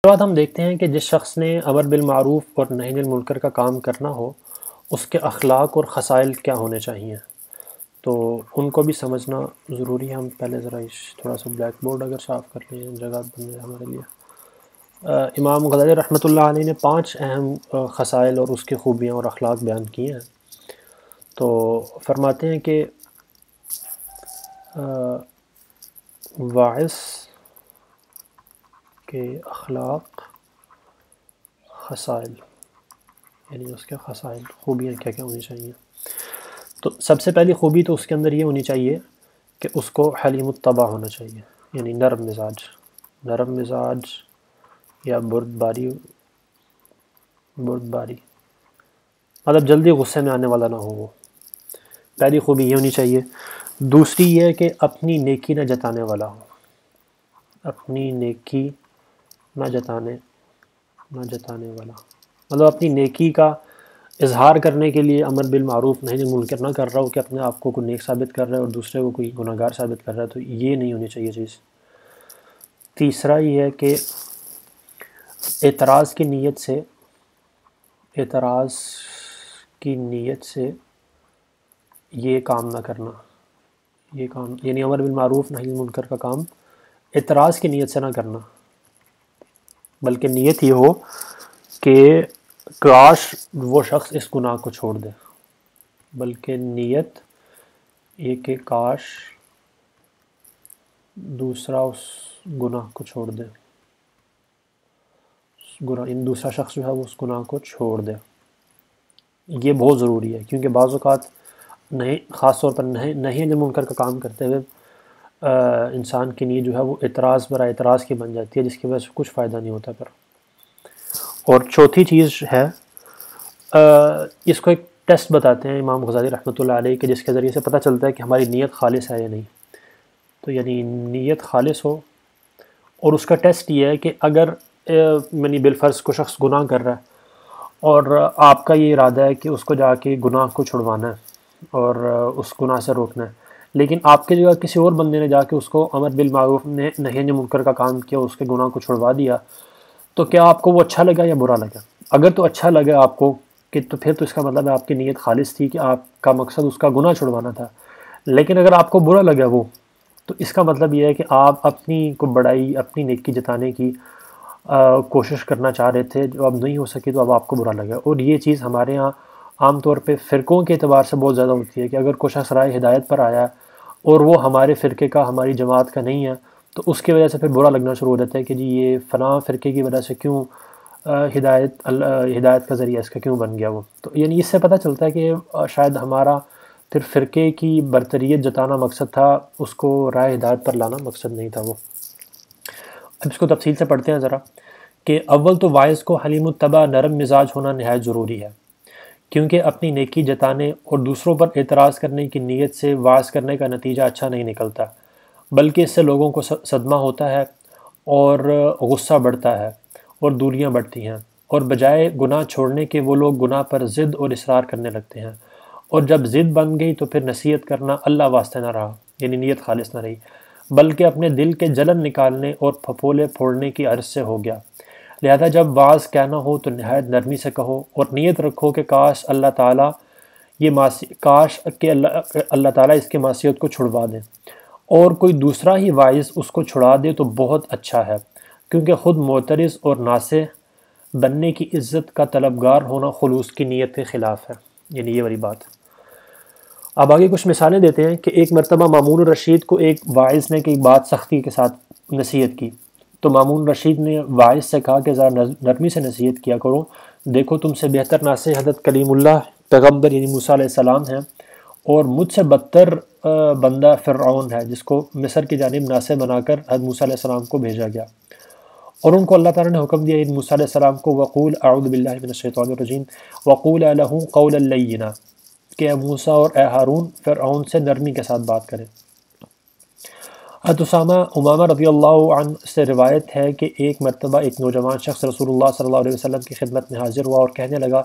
کے بعد ہم دیکھتے ہیں کہ جس شخص نے امر بالمعروف اور نہی عن المنکر کا کام کرنا ہو، اس کے اخلاق اور خصائل کیا ہونے چاہیے، تو ان کو بھی سمجھنا ضروری ہے۔ ہم پہلے ذرا تھوڑا سا بلیک بورڈ اگر صاف کر لیں، جگہ بن جائے ہمارے لیے۔ امام غزالی رحمۃ اللہ علیہ نے 5 اہم خصائل اور اس کی خوبیاں اور اخلاق بیان کیے ہیں۔ تو فرماتے ہیں کہ واعظ کے اخلاق، خصائل، یعنی اس کے خصائل، خوبیاں کیا کیا ہونی چاہیے۔ تو سب سے پہلی خوبی تو اس کے اندر یہ ہونی چاہیے کہ اس کو حلیم الطبع ہونا چاہیے، یعنی نرم مزاج یا بردباری، مطلب جلدی غصے میں آنے والا نہ ہو۔ وہ پہلی خوبی یہ ہونی چاہیے۔ دوسری یہ ہے کہ اپنی نیکی نہ جتانے والا ہو، اپنی نیکی نہ جتانے والا، مطلب اپنی نیکی کا اظہار کرنے کے لیے امر بالمعروف نہی عن المنکر نہ کر رہا ہو کہ اپنے آپ کو کوئی نیک ثابت کر رہا ہے اور دوسرے کو کوئی گناہ گار ثابت کر رہا ہے، تو یہ نہیں ہونی چاہیے چیز۔ تیسرا یہ ہے کہ اعتراض کی نیت سے یہ کام نہ کرنا، یہ کام یعنی امر بالمعروف نہی عن المنکر کا کام اعتراض کی نیت سے نہ کرنا، بلکہ نیت یہ ہو کہ کاش وہ شخص اس گناہ کو چھوڑ دے، بلکہ نیت یہ کہ کاش دوسرا اس گناہ کو چھوڑ دے، دوسرا شخص جو ہے وہ اس گناہ کو چھوڑ دے۔ یہ بہت ضروری ہے، کیونکہ بعض اوقات خاص طور پر نہی عن المنکر کا کام کرتے ہوئے انسان کی نیت جو ہے وہ اعتراض برائے اعتراض کی بن جاتی ہے، جس کی وجہ سے کچھ فائدہ نہیں ہوتا پھر۔ اور چوتھی چیز ہے، اس کو ایک ٹیسٹ بتاتے ہیں امام غزالی رحمۃ اللہ علیہ، کہ جس کے ذریعے سے پتہ چلتا ہے کہ ہماری نیت خالص ہے یا نہیں۔ تو یعنی نیت خالص ہو، اور اس کا ٹیسٹ یہ ہے کہ اگر یعنی بالفرض کو شخص گناہ کر رہا ہے اور آپ کا یہ ارادہ ہے کہ اس کو جا کے گناہ کو چھڑوانا ہے اور اس گناہ سے روکنا ہے، لیکن آپ کی جگہ کسی اور بندے نے جا کے اس کو امر بالمعروف نہی عن المنکر کا کام کیا، اس کے گناہ کو چھڑوا دیا، تو کیا آپ کو وہ اچھا لگا یا برا لگا؟ اگر تو اچھا لگا آپ کو کہ تو پھر تو اس کا مطلب ہے آپ کی نیت خالص تھی کہ آپ کا مقصد اس کا گناہ چھڑوانا تھا۔ لیکن اگر آپ کو برا لگا وہ، تو اس کا مطلب یہ ہے کہ آپ اپنی کو بڑائی، اپنی نیکی جتانے کی کوشش کرنا چاہ رہے تھے، جو اب نہیں ہو سکی تو اب آپ کو برا لگا۔ اور یہ چیز ہمارے ہاں عام طور پہ فرقوں کے اعتبار سے بہت زیادہ ہوتی ہے، کہ اگر کوئی شخص رائے ہدایت پر آیا اور وہ ہمارے فرقے کا، ہماری جماعت کا نہیں ہے، تو اس کی وجہ سے پھر برا لگنا شروع ہو جاتا ہے کہ جی یہ فلاں فرقے کی وجہ سے کیوں ہدایت کا ذریعہ اس کا کیوں بن گیا وہ۔ تو یعنی اس سے پتہ چلتا ہے کہ شاید ہمارا پھر فرقے کی برتریت جتانا مقصد تھا، اس کو رائے ہدایت پر لانا مقصد نہیں تھا وہ۔ اب اس کو تفصیل سے پڑھتے ہیں ذرا، کہ اول تو واعظ کو حلیم الطبع، نرم مزاج ہونا نہایت ضروری ہے، کیونکہ اپنی نیکی جتانے اور دوسروں پر اعتراض کرنے کی نیت سے واعظ کرنے کا نتیجہ اچھا نہیں نکلتا، بلکہ اس سے لوگوں کو صدمہ ہوتا ہے اور غصہ بڑھتا ہے اور دوریاں بڑھتی ہیں، اور بجائے گناہ چھوڑنے کے وہ لوگ گناہ پر ضد اور اصرار کرنے لگتے ہیں، اور جب ضد بن گئی تو پھر نصیحت کرنا اللہ واسطے نہ رہا، یعنی نیت خالص نہ رہی، بلکہ اپنے دل کے جلن نکالنے اور پھپھولے پھوڑنے کی غرض سے ہو گیا۔ لہذا جب واعظ کہنا ہو تو نہایت نرمی سے کہو، اور نیت رکھو کہ کاش اللہ تعالیٰ اس کے معصیت کو چھڑوا دیں، اور کوئی دوسرا ہی واعظ اس کو چھڑا دے تو بہت اچھا ہے، کیونکہ خود معترض اور ناصح بننے کی عزت کا طلبگار ہونا خلوص کی نیت کے خلاف ہے، یعنی یہ والی بات۔ اب آگے کچھ مثالیں دیتے ہیں کہ ایک مرتبہ مامون الرشید کو ایک واعظ نے کئی بات سختی کے ساتھ نصیحت کی، تو مامون الرشید نے واعظ سے کہا کہ ذرا نرمی سے نصیحت کیا کرو، دیکھو تم سے بہتر ناصح حضرت کلیم اللہ پیغمبر یعنی موسیٰ علیہ السلام ہیں، اور مجھ سے بدتر بندہ فرعون ہے، جس کو مصر کی جانب ناصح بنا کر حضرت موسیٰ علیہ السلام کو بھیجا گیا۔ اور ان کو اللہ تعالیٰ نے حکم دیا ان موسیٰ علیہ السلام کو، وقول اعوذ باللہ من الشیطان الرجیم وقول لہ قولا لینا، کہ اے موسیٰ اور اے ہارون فرعون سے نرمی کے ساتھ بات کریں۔ امامہ رضی اللہ عنہ سے روایت ہے کہ ایک مرتبہ ایک نوجوان شخص رسول اللہ صلی اللہ علیہ وسلم کی خدمت میں حاضر ہوا اور کہنے لگا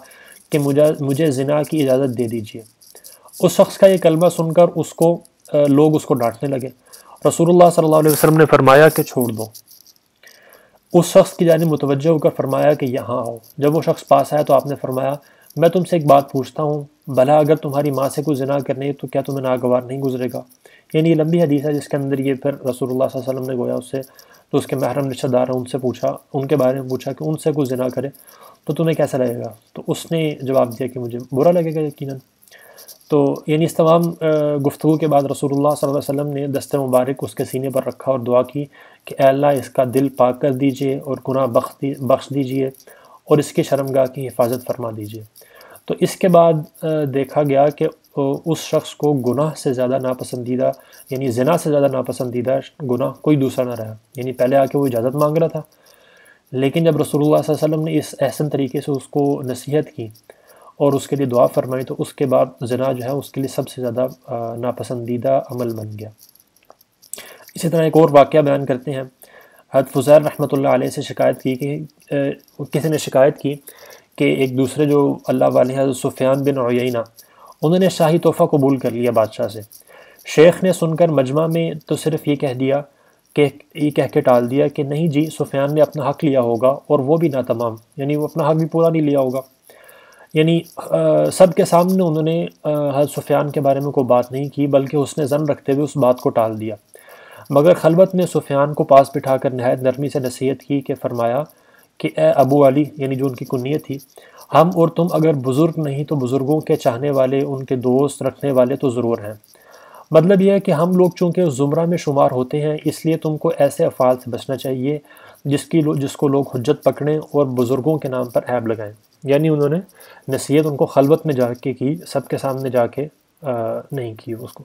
کہ مجھے زنا کی اجازت دے دیجیے۔ اس شخص کا یہ کلمہ سن کر لوگ اس کو ڈانٹنے لگے۔ رسول اللہ صلی اللہ علیہ وسلم نے فرمایا کہ چھوڑ دو۔ اس شخص کی جانب متوجہ ہو کر فرمایا کہ یہاں آؤ۔ جب وہ شخص پاس آیا تو آپ نے فرمایا میں تم سے ایک بات پوچھتا ہوں، بھلا اگر تمہاری ماں سے کوئی زنا کرنے تو کیا تمہیں ناگوار نہیں گزرے گا؟ یعنی یہ لمبی حدیث ہے جس کے اندر یہ پھر رسول اللہ صلی اللہ علیہ وسلم نے گویا اس سے تو اس کے محرم رشتہ دار ہیں ان سے پوچھا، ان کے بارے میں پوچھا کہ ان سے کوئی زنا کرے تو تمہیں کیسا لگے گا؟ تو اس نے جواب دیا کہ مجھے برا لگے گا یقیناً۔ تو یعنی اس تمام گفتگو کے بعد رسول اللہ صلی اللہ علیہ وسلم نے دست مبارک اس کے سینے پر رکھا اور دعا کی کہ اے اللہ اس کا دل پاک کر دیجئے اور گناہ بخش دیجئے اور اس کی شرمگاہ کی حفاظت فرما دیجئے۔ تو اس کے بعد دیکھا گیا کہ اس شخص کو گناہ سے زیادہ ناپسندیدہ یعنی زنا سے زیادہ ناپسندیدہ گناہ کوئی دوسرا نہ رہا۔ یعنی پہلے آ کے وہ اجازت مانگ رہا تھا، لیکن جب رسول اللہ صلی اللہ علیہ وسلم نے اس احسن طریقے سے اس کو نصیحت کی اور اس کے لیے دعا فرمائی تو اس کے بعد زنا جو ہے اس کے لیے سب سے زیادہ ناپسندیدہ عمل بن گیا۔ اسی طرح ایک اور واقعہ بیان کرتے ہیں۔ حضرت فضیل رحمۃ اللہ علیہ سے شکایت کی کہ کسی نے شکایت کی کہ ایک دوسرے جو اللہ والے حضرت سفیان بن عیینہ انہوں نے شاہی تحفہ قبول کر لیا بادشاہ سے۔ شیخ نے سن کر مجمع میں تو صرف یہ کہہ کے ٹال دیا کہ نہیں جی، سفیان نے اپنا حق لیا ہوگا اور وہ بھی ناتمام، یعنی وہ اپنا حق بھی پورا نہیں لیا ہوگا۔ یعنی سب کے سامنے انہوں نے حضرت سفیان کے بارے میں کوئی بات نہیں کی، بلکہ اس نے ظن رکھتے ہوئے اس بات کو ٹال دیا۔ مگر خلوت میں سفیان کو پاس بٹھا کر نہایت نرمی سے نصیحت کی کہ فرمایا کہ اے ابو علی، یعنی جو ان کی کنیت تھی، ہم اور تم اگر بزرگ نہیں تو بزرگوں کے چاہنے والے، ان کے دوست رکھنے والے تو ضرور ہیں۔ مطلب یہ ہے کہ ہم لوگ چونکہ اس زمرہ میں شمار ہوتے ہیں، اس لیے تم کو ایسے افعال سے بچنا چاہیے جس کو لوگ حجت پکڑیں اور بزرگوں کے نام پر عیب لگائیں۔ یعنی انہوں نے نصیحت ان کو خلوت میں جا کے کی، سب کے سامنے جا کے نہیں کی اس کو۔